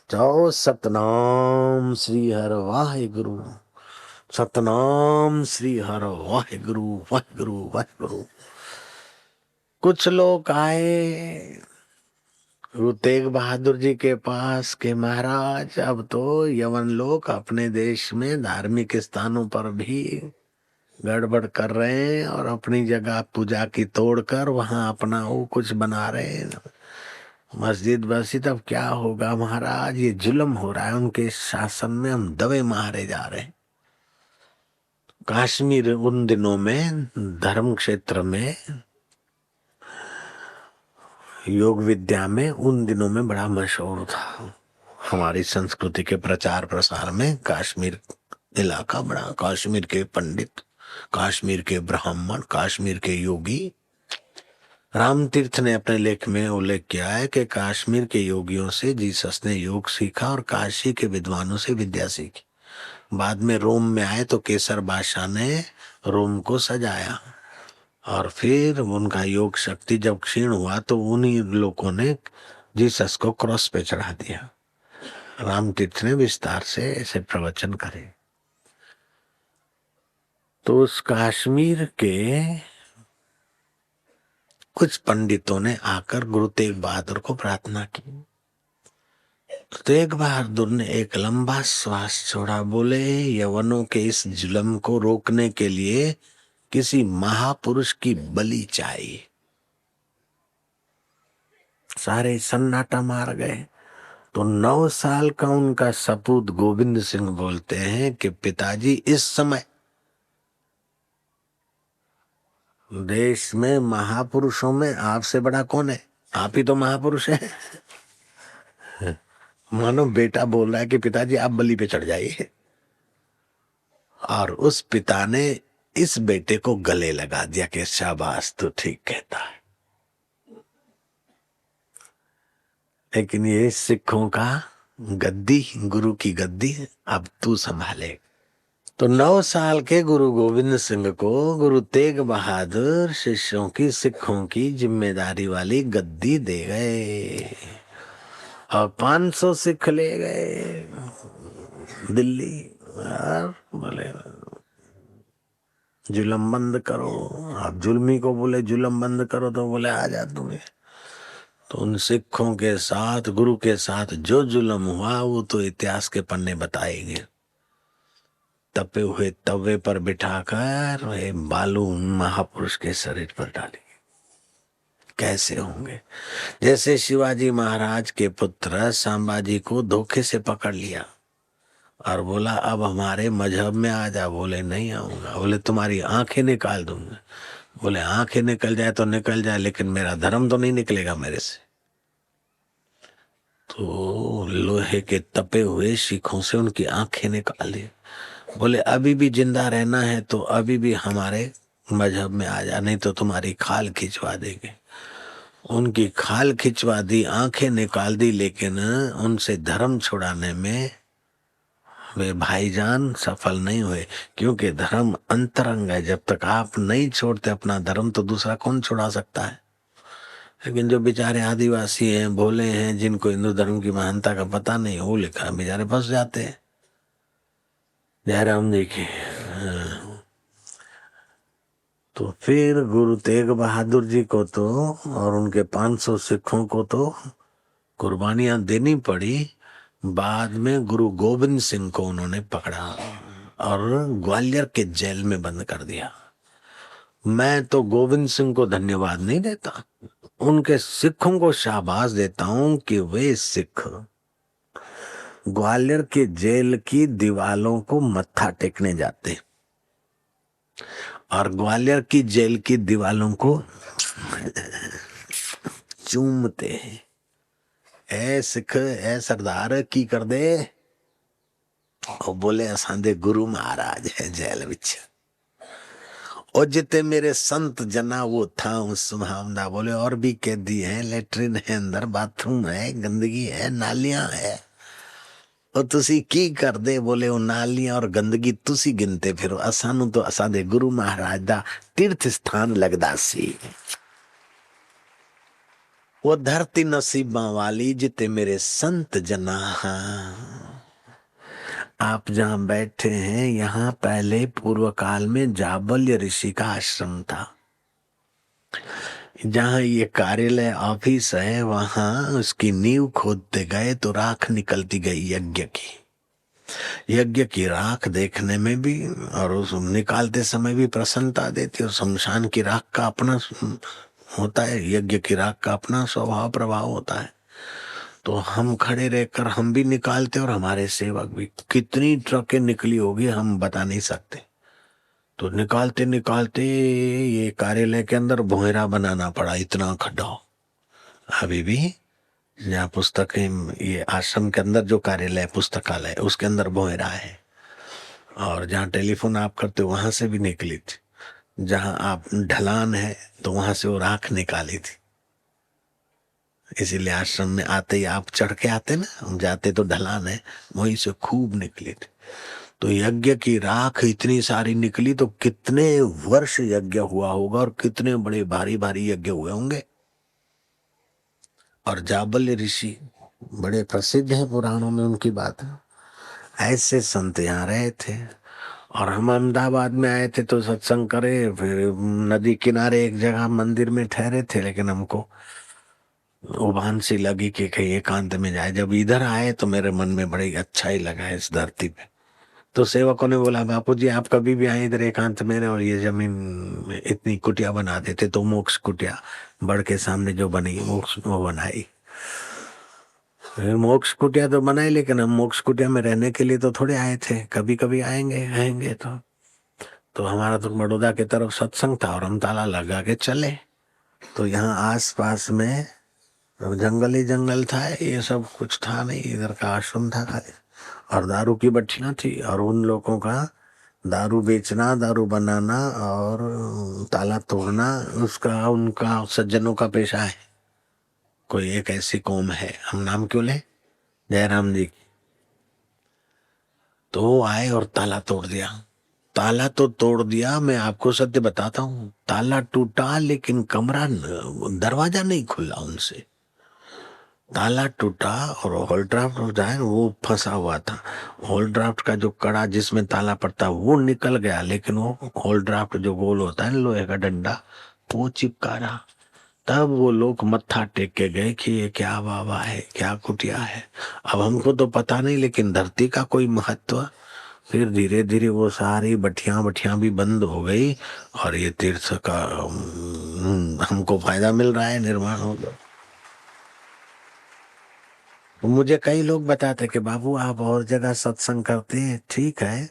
जाओ सतनाम श्री हर वाहिगुरु। सतनाम श्री हर वाहिगुरु वाहिगुरु वाहिगुरु। कुछ लोग आए गुरु तेग बहादुर जी के पास के महाराज, अब तो यवन लोग अपने देश में धार्मिक स्थानों पर भी गड़बड़ कर रहे हैं और अपनी जगह पूजा की तोड़कर वहां अपना वो कुछ बना रहे हैं, मस्जिद मस्जिद। अब क्या होगा महाराज, ये जुल्म हो रहा है, उनके शासन में हम दबे मारे जा रहे हैं। कश्मीर उन दिनों में धर्म क्षेत्र में, योग विद्या में उन दिनों में बड़ा मशहूर था। हमारी संस्कृति के प्रचार प्रसार में कश्मीर इलाका बड़ा, कश्मीर के पंडित, कश्मीर के ब्राह्मण, कश्मीर के योगी। राम तीर्थ ने अपने लेख में उल्लेख किया है कि कश्मीर के योगियों से जीसस ने योग सीखा और काशी के विद्वानों से विद्या सीखी। बाद में रोम में आए तो केसर बादशाह ने रोम को सजाया और फिर उनका योग शक्ति जब क्षीण हुआ तो उन्हीं लोगों ने जीसस को क्रॉस पे चढ़ा दिया। राम तीर्थ ने विस्तार से ऐसे प्रवचन करे। तो उस कश्मीर के कुछ पंडितों ने आकर गुरु तेग बहादुर को प्रार्थना की। तो तेग बहादुर ने एक लंबा श्वास छोड़ा, बोले यवनों के इस जुल्म को रोकने के लिए किसी महापुरुष की बलि चाहिए। सारे सन्नाटा मार गए। तो 9 साल का उनका सपूत गोविंद सिंह बोलते हैं कि पिताजी, इस समय देश में महापुरुषों में आपसे बड़ा कौन है? आप ही तो महापुरुष हैं। मानो बेटा बोल रहा है कि पिताजी आप बलि पे चढ़ जाइए, और उस पिता ने इस बेटे को गले लगा दिया कि शाबाश, तू ठीक कहता है। लेकिन ये सिखों का गद्दी, गुरु की गद्दी अब तू संभाले। तो 9 साल के गुरु गोविंद सिंह को गुरु तेग बहादुर शिष्यों की, सिखों की जिम्मेदारी वाली गद्दी दे गए और 500 सिख ले गए दिल्ली। और बोले जुल्म बंद करो। आप जुल्मी को बोले जुल्म बंद करो तो बोले आ जा तुम्हें। तो उन सिखों के साथ, गुरु के साथ जो जुल्म हुआ वो तो इतिहास के पन्ने बताएंगे। तपे हुए तवे पर बिठाकर वे बालू महापुरुष के शरीर पर डालेंगे। कैसे होंगे? जैसे शिवाजी महाराज के पुत्र संभाजी को धोखे से पकड़ लिया और बोला अब हमारे मजहब में आ जा। बोले नहीं आऊंगा। बोले तुम्हारी आंखें निकाल दूंगा। बोले आंखें निकल जाए तो निकल जाए, लेकिन मेरा धर्म तो नहीं निकलेगा मेरे से। तो लोहे के तपे हुए शिखों से उनकी आंखें निकाल दी। बोले अभी भी जिंदा रहना है तो अभी भी हमारे मजहब में आ जा, नहीं तो तुम्हारी खाल खिंचवा देंगे। उनकी खाल खिंचवा दी, आंखें निकाल दी, लेकिन उनसे धर्म छुड़ाने में वे भाईजान सफल नहीं हुए, क्योंकि धर्म अंतरंग है। जब तक आप नहीं छोड़ते अपना धर्म तो दूसरा कौन छुड़ा सकता है। लेकिन जो बेचारे आदिवासी हैं, भोले हैं, जिनको हिंदू धर्म की महानता का पता नहीं, वो लिखा बेचारे फंस जाते हैं। जयराम जी की। तो फिर गुरु तेग बहादुर जी को तो और उनके 500 सिखों को तो कुर्बानियां देनी पड़ी। बाद में गुरु गोविंद सिंह को उन्होंने पकड़ा और ग्वालियर के जेल में बंद कर दिया। मैं तो गोविंद सिंह को धन्यवाद नहीं देता, उनके सिखों को शाबाश देता हूं कि वे सिख ग्वालियर के जेल की दीवालों को मत्था टेकने जाते और ग्वालियर की जेल की दीवालों को चूमते हैं। ए सिख, ए सरदार की कर दे। और बोले असांदे गुरु महाराज है जेल विच, और जिते मेरे संत जना वो था उस सुहावना। बोले और भी कैदी है, लेटरिन है, अंदर बाथरूम है, गंदगी है, नालियां है, और तुसी की कर दे। बोले वो नालियां और गंदगी तुसी गिनते फिरो, असानू तो असांदे गुरु महाराज दा तीर्थ स्थान लगदा सी। वो धरती नसीबा वाली जिते मेरे संत जना। आप जहाँ बैठे हैं यहाँ पहले पूर्व काल में जाबल्य ऋषि का आश्रम था। जहाँ ये कार्यालय ऑफिस है वहां उसकी नींव खोदते गए तो राख निकलती गई यज्ञ की। यज्ञ की राख देखने में भी और उस निकालते समय भी प्रसन्नता देती। और शमशान की राख का अपना होता है, यज्ञ की राख का अपना स्वभाव प्रभाव होता है। तो हम खड़े रहकर हम भी निकालते और हमारे सेवक भी। कितनी ट्रकें निकली होगी हम बता नहीं सकते। तो निकालते निकालते ये कार्यालय के अंदर भोंयरा बनाना पड़ा, इतना खड्डा। अभी भी जहाँ पुस्तकें, ये आश्रम के अंदर जो कार्यालय पुस्तकालय उसके अंदर भोंयरा है। और जहाँ टेलीफोन आप करते हो वहां से भी निकली थी। जहाँ आप ढलान है तो वहां से वो राख निकाली थी। इसीलिए आश्रम में आते ही आप चढ़ के आते ना, हम जाते तो ढलान है, वहीं से खूब निकली थी। तो यज्ञ की राख इतनी सारी निकली तो कितने वर्ष यज्ञ हुआ होगा और कितने बड़े भारी भारी यज्ञ हुए होंगे। और जाबल्य ऋषि बड़े प्रसिद्ध है पुराणों में उनकी बात। ऐसे संत यहाँ रहे थे। और हम अहमदाबाद में आए थे तो सत्संग करे, फिर नदी किनारे एक जगह मंदिर में ठहरे थे। लेकिन हमको उबान सी लगी कि कहीं एकांत में जाए। जब इधर आए तो मेरे मन में बड़ी अच्छा ही लगा इस धरती पे। तो सेवकों ने बोला बापू जी आप कभी भी आए इधर एकांत में रहे। और ये जमीन इतनी कुटिया बना देते तो मोक्ष कुटिया बड़ के सामने जो बनी मोक्ष वो बनाई। मोक्ष कुटिया तो बनाई, लेकिन हम मोक्ष कुटिया में रहने के लिए तो थोड़े आए थे, कभी कभी आएंगे आएंगे। तो हमारा तो बड़ौदा की तरफ सत्संग था और हम ताला लगा के चले। तो यहाँ आस पास में जंगल ही जंगल था, ये सब कुछ था नहीं, इधर का आश्रम था खाली। और दारू की भट्टियां थी और उन लोगों का दारू बेचना, दारू बनाना और ताला तोड़ना उसका उनका सज्जनों का पेशा है। कोई एक ऐसी कौम है, हम नाम क्यों ले, जयराम जी। तो वो आए और ताला तोड़ दिया। ताला तो तोड़ दिया, मैं आपको सत्य बताता हूँ, ताला टूटा लेकिन कमरा दरवाजा नहीं खुला उनसे। ताला टूटा और होल ड्राफ्ट हो जाए वो फंसा हुआ था। होल ड्राफ्ट का जो कड़ा जिसमें ताला पड़ता वो निकल गया, लेकिन वो होल ड्राफ्ट जो गोल होता है लोहे का डंडा वो चिपका रहा। तब वो लोग मत्था टेक के गए कि ये क्या बाबा है, क्या कुटिया है। अब हमको तो पता नहीं, लेकिन धरती का कोई महत्व। फिर धीरे धीरे वो सारी बठियां बठियां भी बंद हो गई और ये तीर्थ का हमको फायदा मिल रहा है, निर्माण हो गया। मुझे कई लोग बताते कि बाबू आप और जगह सत्संग करते हैं, ठीक है,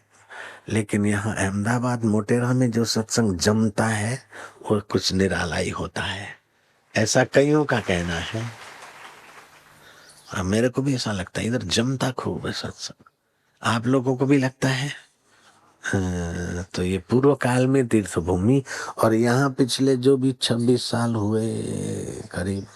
लेकिन यहाँ अहमदाबाद मोटेरा में जो सत्संग जमता है वो कुछ निराला ही होता है। ऐसा कईयों का कहना है। मेरे को भी ऐसा लगता है, इधर जमता खूब है सत्संग। आप लोगों को भी लगता है? हाँ, तो ये पूर्व काल में तीर्थ भूमि। और यहाँ पिछले जो भी 26 साल हुए करीब,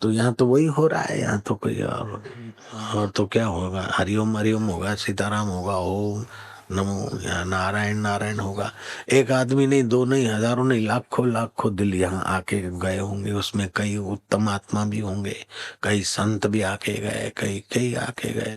तो यहाँ तो वही हो रहा है। यहाँ तो कोई और तो क्या होगा, हरिओम हरिओम होगा, सीताराम होगा, ओम नमो, या नारायण नारायण होगा। एक आदमी नहीं, दो नहीं, हजारों नहीं, लाखों लाखों दिल यहाँ आके गए होंगे। उसमें कई उत्तम आत्मा भी होंगे, कई संत भी आके गए, कई कई आके गए।